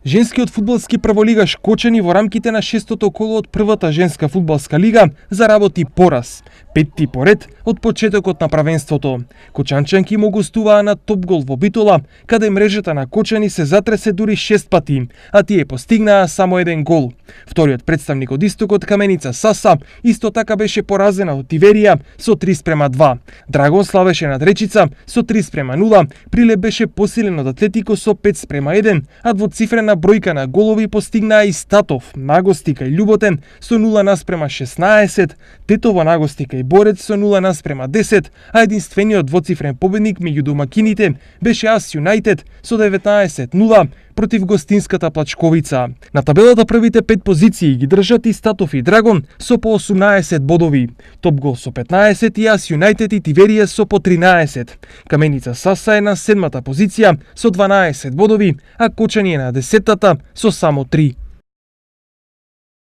Женскиот фудбалски прволигаш Кочани во рамките на 6-тото коло од првата женска фудбалска лига заработи пораз. 5 поред од почетокот на правенството. Кочанчанки му гостуваа на Топгол во Битола, каде мрежата на Кочани се затресе дури 6 пати, а тие постигнаа само 1 гол. Вториот представник од истокот, Каменица Саса, исто така беше поразена од Тиверија со 3:2. Драгон славеше над Речица со 3:0, Прилеп беше посилен од Атлетико со 5:1, а двоцифрена бројка на голови постигнаа и Статов, Нагостика и Љуботен со 0:16, Тетово, Нагостика и Борец со 0:10, а единствениот двоцифрен победник меѓу домакините беше АС Юнајтед со 19:0 против гостинската Плачковица. На табелата првите 5 позиции ги држат и Статов и Драгон со по 18 бодови, Топгол со 15 и АС Юнајтед и Тиверија со по 13. Каменица Саса е на 7-та позиција со 12 бодови, а Кочани е на 10-та со само 3.